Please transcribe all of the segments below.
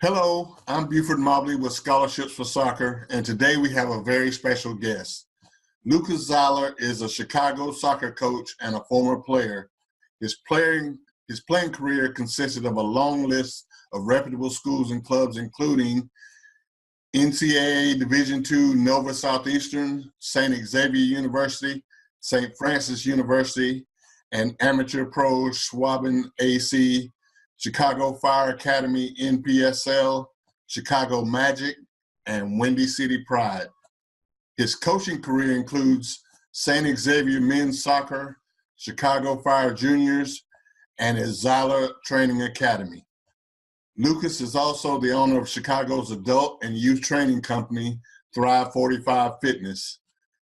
Hello, I'm Buford with Scholarships for Soccer, and today we have a very special guest. Lucas Zeiler is a Chicago soccer coach and a former player. His playing career consisted of a long list of reputable schools and clubs, including NCAA Division II Nova Southeastern, St. Xavier University, St. Francis University, and amateur pro Schwaben AC, Chicago Fire Academy NPSL, Chicago Magic, and Windy City Pride. His coaching career includes St. Xavier Men's Soccer, Chicago Fire Juniors, and his Zeiler Training Academy. Lucas is also the owner of Chicago's adult and youth training company, Thrive 45 Fitness.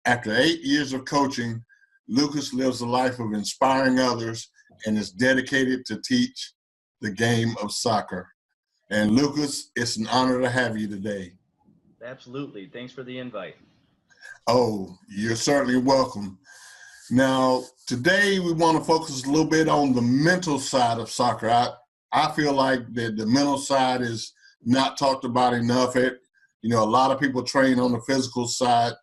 After 8 years of coaching, Lucas lives a life of inspiring others and is dedicated to teach the game of soccer. And Lucas, it's an honor to have you today. Absolutely. Thanks for the invite. Oh, you're certainly welcome. Now, today we want to focus a little bit on the mental side of soccer. I feel like that the mental side is not talked about enough. A lot of people train on the physical side,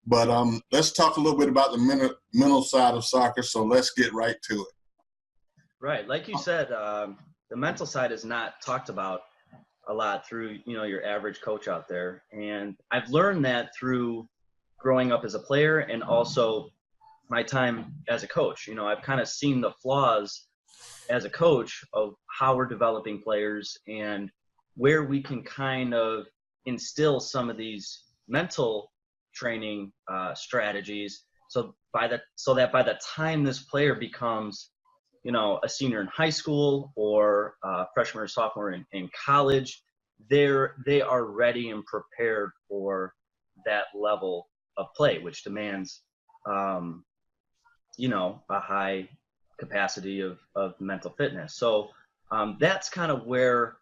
but let's talk a little bit about the mental side of soccer. So let's get right to it. Right. Like you said, the mental side is not talked about a lot through, your average coach out there. And I've learned that through growing up as a player and also my time as a coach. I've kind of seen the flaws as a coach of how we're developing players and where we can kind of instill some of these mental training strategies so that by the time this player becomes a senior in high school or a freshman or sophomore in college, they are ready and prepared for that level of play, which demands a high capacity of mental fitness. So that's kind of where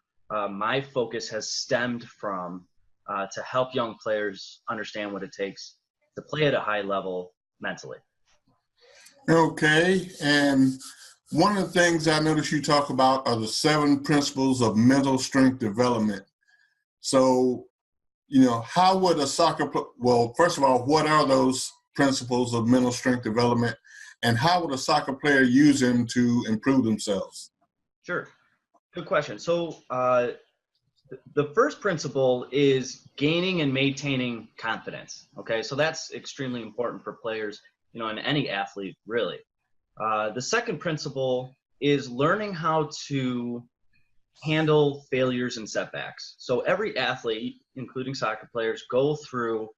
my focus has stemmed from, to help young players understand what it takes to play at a high level mentally. Okay, and one of the things I noticed you talk about are the 7 principles of mental strength development. So, how would a first of all, what are those principles of mental strength development, and how would a soccer player use them to improve themselves? Sure. Good question. So the first principle is gaining and maintaining confidence. Okay, so that's extremely important for players, and any athlete, really. The second principle is learning how to handle failures and setbacks. So every athlete, including soccer players, go through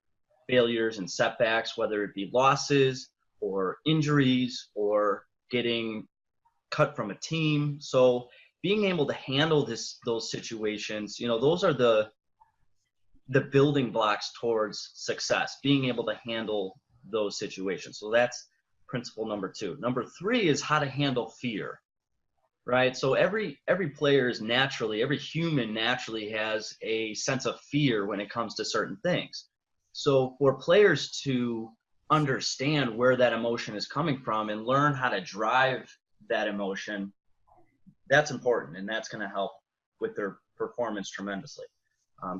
failures and setbacks, whether it be losses or injuries or getting cut from a team. So being able to handle those situations, those are the building blocks towards success, being able to handle those situations. So that's principle number 2. Number 3 is how to handle fear, right? So every player every human naturally has a sense of fear when it comes to certain things. So for players to understand where that emotion is coming from and learn how to drive that emotion, that's important, and that's going to help with their performance tremendously.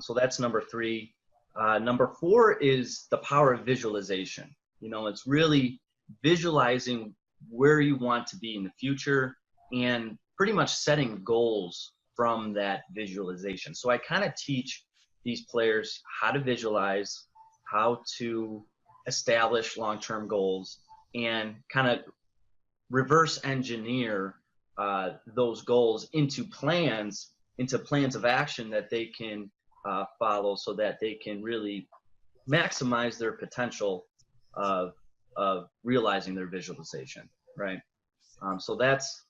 So that's number 3. Number 4 is the power of visualization. It's really visualizing where you want to be in the future and pretty much setting goals from that visualization. So I kind of teach these players how to visualize, how to establish long-term goals, and kind of reverse engineer those goals into plans of action that they can follow, so that they can really maximize their potential of realizing their visualization, right? So that's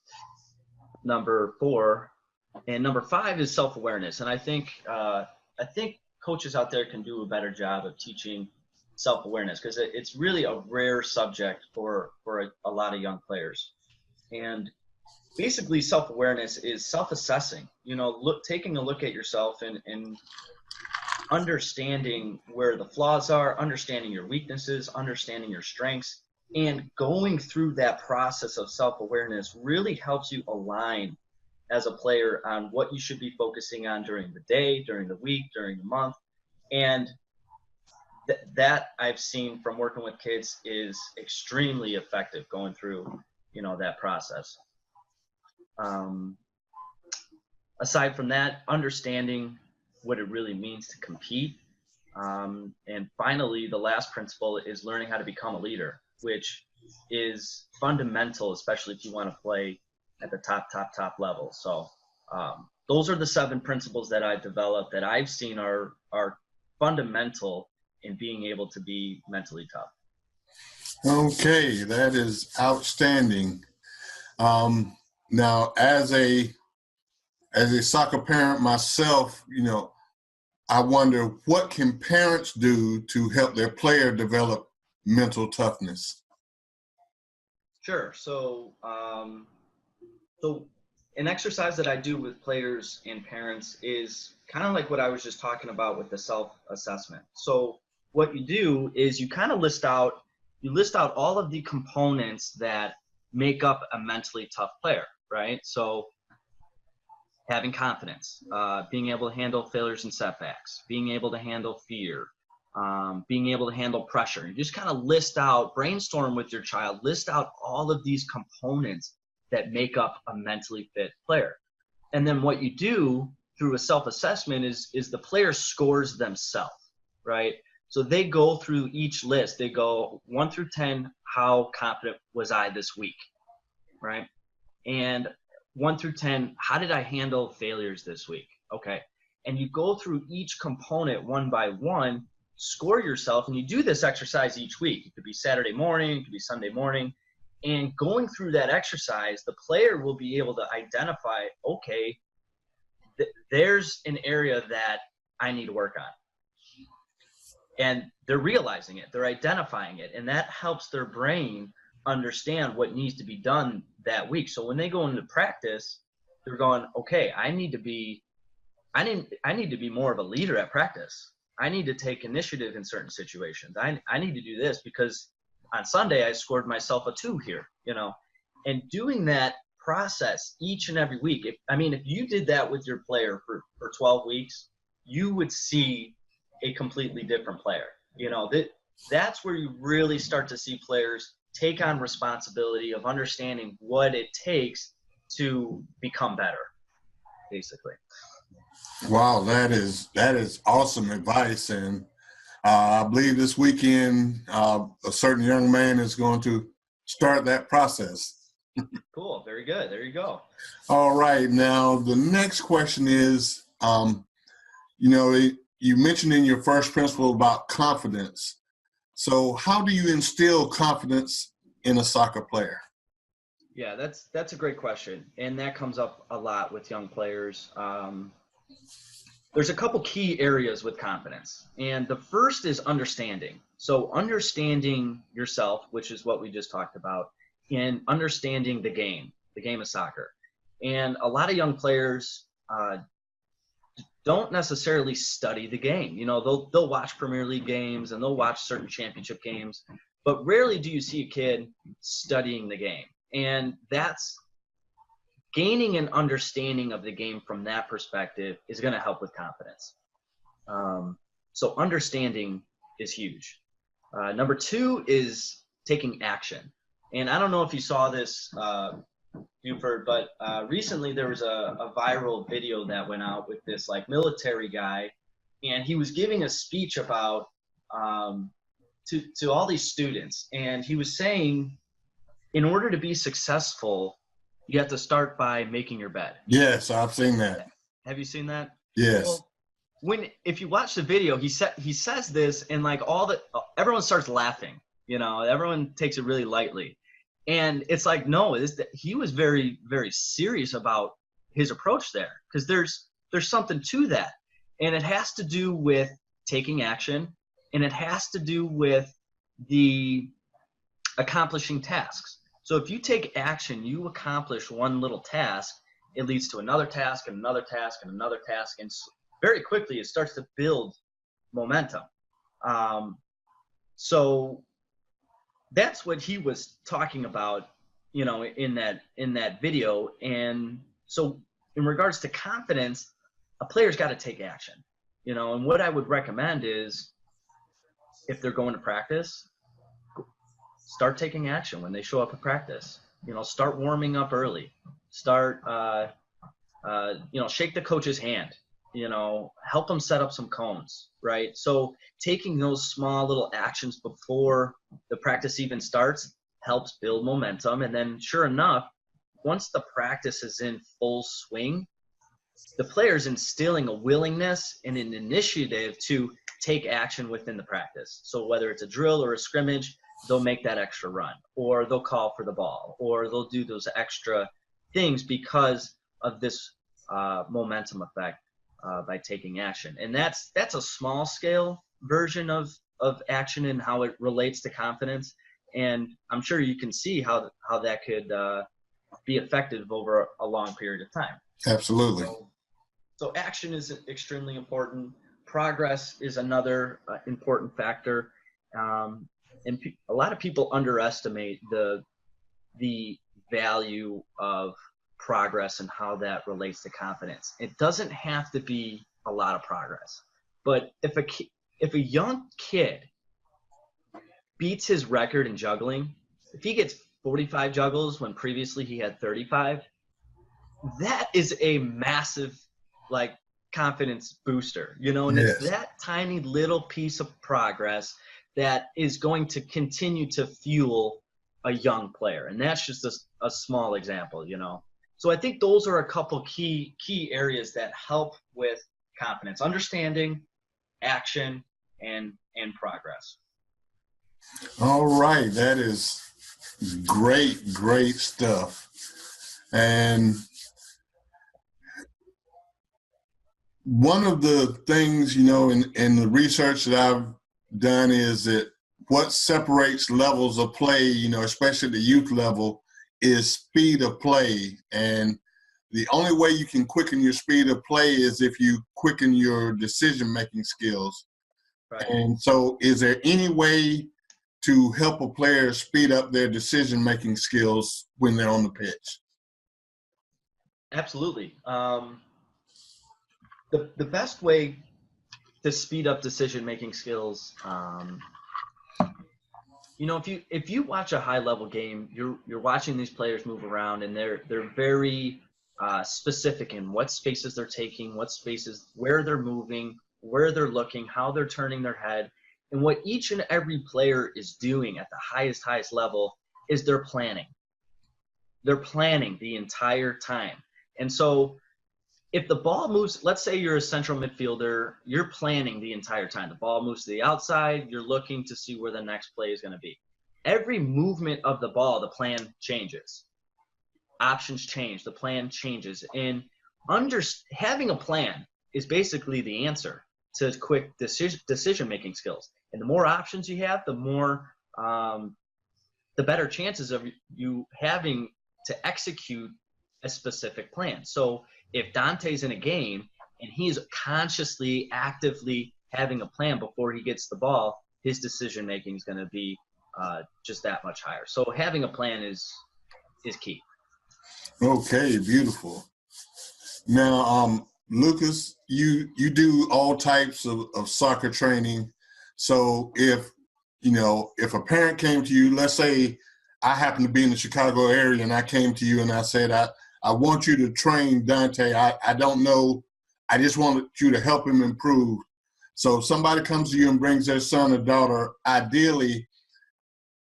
number 4. And number 5 is self-awareness. And I think coaches out there can do a better job of teaching self-awareness, because it's really a rare subject for a lot of young players. And basically self-awareness is self-assessing, taking a look at yourself and understanding where the flaws are, understanding your weaknesses, understanding your strengths, and going through that process of self-awareness really helps you align as a player on what you should be focusing on during the day, during the week, during the month. And that I've seen from working with kids is extremely effective going through, that process. Aside from that, understanding what it really means to compete. And finally, the last principle is learning how to become a leader, which is fundamental, especially if you want to play at the top level. So those are the 7 principles that I've developed that I've seen are fundamental in being able to be mentally tough. Okay, that is outstanding. Now, as a soccer parent myself, I wonder, what can parents do to help their player develop mental toughness? Sure. So an exercise that I do with players and parents is kind of like what I was just talking about with the self-assessment. So what you do is you kind of list out all of the components that make up a mentally tough player, right? So having confidence, being able to handle failures and setbacks, being able to handle fear, being able to handle pressure. You just kind of brainstorm with your child, list out all of these components that make up a mentally fit player. And then what you do through a self-assessment is the player scores themselves, right? So they go through each list. They go 1 through 10, how confident was I this week, right? And 1 through 10, how did I handle failures this week? Okay. And you go through each component one by one, score yourself, and you do this exercise each week. It could be Saturday morning, it could be Sunday morning. And going through that exercise, the player will be able to identify, okay, there's an area that I need to work on. And they're realizing it, they're identifying it, and that helps their brain understand what needs to be done that week. So when they go into practice, they're going, okay, I need to be more of a leader at practice. I need to take initiative in certain situations. I need to do this because on Sunday I scored myself a 2 here, and doing that process each and every week. If you did that with your player for 12 weeks, you would see a completely different player. That's where you really start to see players take on responsibility of understanding what it takes to become better, basically. Wow, that is awesome advice. And I believe this weekend a certain young man is going to start that process. Cool. Very good. There you go. All right. Now, the next question is, you mentioned in your first principle about confidence. So how do you instill confidence in a soccer player? Yeah, that's a great question. And that comes up a lot with young players. There's a couple key areas with confidence. And the first is understanding. So understanding yourself, which is what we just talked about, and understanding the game of soccer. And a lot of young players don't necessarily study the game. They'll watch Premier League games and they'll watch certain championship games, but rarely do you see a kid studying the game. And that's gaining an understanding of the game from that perspective is going to help with confidence. So understanding is huge. Number 2 is taking action. And I don't know if you saw this, Buford, but recently there was a viral video that went out with this military guy, and he was giving a speech about to all these students, and he was saying, in order to be successful, you have to start by making your bed. Yes, I've seen that. Have you seen that? Yes. Well, if you watch the video, he says this, and everyone starts laughing. Everyone takes it really lightly. And it's no, he was very, very serious about his approach there, because there's something to that. And it has to do with taking action, and it has to do with the accomplishing tasks. So if you take action, you accomplish one little task, it leads to another task and another task and another task. And very quickly, it starts to build momentum. So that's what he was talking about, in that video. And so in regards to confidence, a player's got to take action, and what I would recommend is if they're going to practice, start taking action when they show up at practice. Start warming up early. Start, shake the coach's hand. Help them set up some cones, right? So taking those small little actions before the practice even starts helps build momentum. And then sure enough, once the practice is in full swing, the player's instilling a willingness and an initiative to take action within the practice. So whether it's a drill or a scrimmage, they'll make that extra run, or they'll call for the ball, or they'll do those extra things because of this momentum effect by taking action. And that's a small scale version of action and how it relates to confidence. And I'm sure you can see how that could be effective over a long period of time. Absolutely. So action is extremely important. Progress is another important factor. And a lot of people underestimate the value of progress and how that relates to confidence. It doesn't have to be a lot of progress, but if a young kid beats his record in juggling, if he gets 45 juggles when previously he had 35, that is a massive confidence booster, and Yes. It's that tiny little piece of progress that is going to continue to fuel a young player. And that's just a small example, So I think those are a couple key areas that help with confidence: understanding, action, and progress. All right. That is great stuff. And one of the things, in the research that I've done is that what separates levels of play, especially at the youth level, is speed of play. And the only way you can quicken your speed of play is if you quicken your decision-making skills. Right. And so is there any way to help a player speed up their decision-making skills when they're on the pitch? Absolutely. The best way to speed up decision-making skills, if you watch a high-level game, you're watching these players move around, and they're very specific in what spaces they're taking, where they're moving, where they're looking, how they're turning their head. And what each and every player is doing at the highest level is they're planning. They're planning the entire time. And so if the ball moves, let's say you're a central midfielder, you're planning the entire time. The ball moves to the outside, you're looking to see where the next play is going to be. Every movement of the ball, the plan changes. Options change, the plan changes. And having a plan is basically the answer to quick decision-making skills. And the more options you have, the better chances of you having to execute a specific plan. So if Dante's in a game and he's consciously, actively having a plan before he gets the ball, his decision-making is going to be just that much higher. So having a plan is key. Okay, beautiful. Now, Lucas, you do all types of soccer training. So if a parent came to you, let's say I happen to be in the Chicago area and I came to you and I said, I want you to train Dante. I don't know. I just want you to help him improve. So if somebody comes to you and brings their son or daughter, ideally,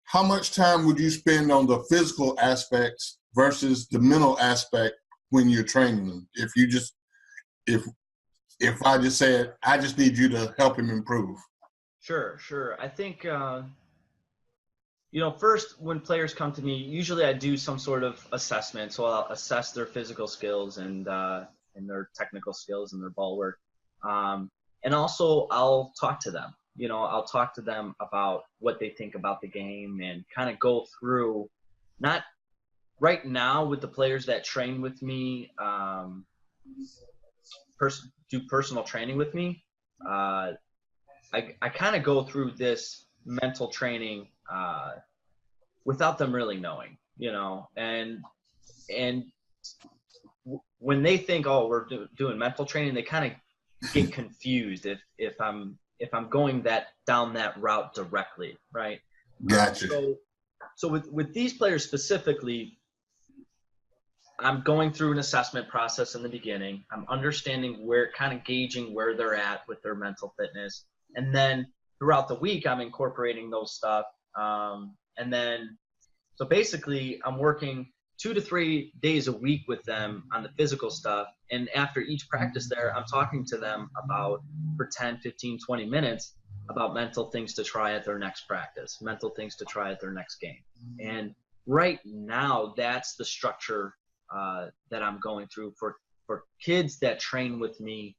how much time would you spend on the physical aspects versus the mental aspect when you're training them? If I just said, I just need you to help him improve. Sure. I think, first when players come to me, usually I do some sort of assessment. So I'll assess their physical skills and their technical skills and their ball work. And also I'll talk to them. I'll talk to them about what they think about the game and kind of go through, not right now with the players that train with me, do personal training with me. I kind of go through this mental training without them really knowing, and when they think, oh, we're doing mental training, they kind of get confused if I'm going down that route directly, right? Gotcha. So with these players specifically, I'm going through an assessment process in the beginning. I'm understanding kind of gauging where they're at with their mental fitness. And then throughout the week, I'm incorporating those stuff. And then, so basically, I'm working 2 to 3 days a week with them on the physical stuff. And after each practice there, I'm talking to them for 10, 15, 20 minutes about mental things to try at their next practice, mental things to try at their next game. And right now, that's the structure that I'm going through for kids that train with me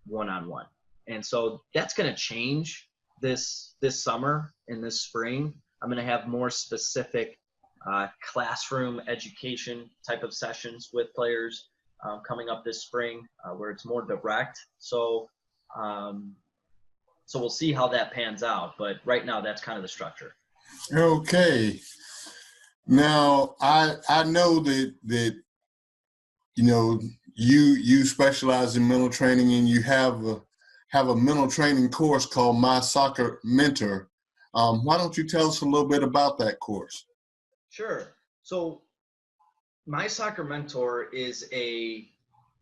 one-on-one. And so that's going to change this summer and this spring. I'm going to have more specific classroom education type of sessions with players coming up this spring where it's more direct. So we'll see how that pans out. But right now, that's kind of the structure. Okay. Now, I know that you specialize in mental training, and you have a mental training course called My Soccer Mentor. Why don't you tell us a little bit about that course? Sure. So My Soccer Mentor is a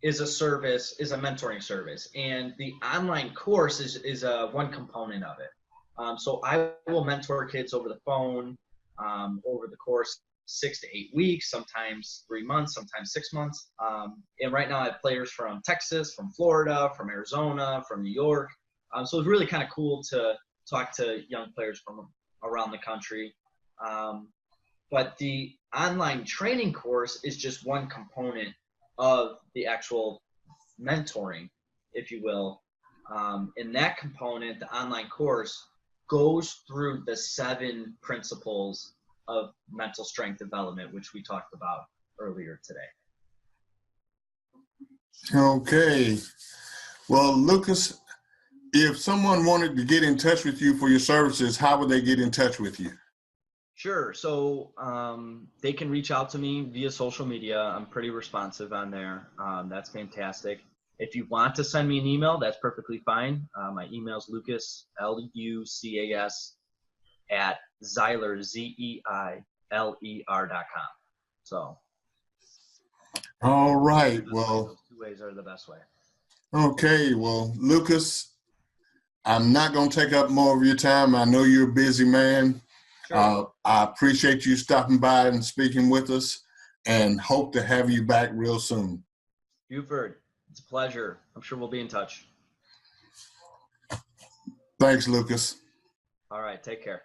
mentoring service, and the online course is one component of it. So I will mentor kids over the phone over the course 6 to 8 weeks, sometimes 3 months, sometimes 6 months. And right now I have players from Texas, from Florida, from Arizona, from New York. So it's really kind of cool to talk to young players from around the country. But the online training course is just one component of the actual mentoring, if you will. In that component, the online course goes through the 7 principles of mental strength development, which we talked about earlier today. Okay. Well, Lucas, if someone wanted to get in touch with you for your services, how would they get in touch with you? Sure. So they can reach out to me via social media. I'm pretty responsive on there. That's fantastic. If you want to send me an email, that's perfectly fine. My email is Lucas, Lucas, at Zeiler, Zeiler.com. So. All right. Well, those 2 ways are the best way. Okay. Well, Lucas, I'm not going to take up more of your time. I know you're a busy man. Sure. I appreciate you stopping by and speaking with us, and hope to have you back real soon. Buford, it's a pleasure. I'm sure we'll be in touch. Thanks, Lucas. All right. Take care.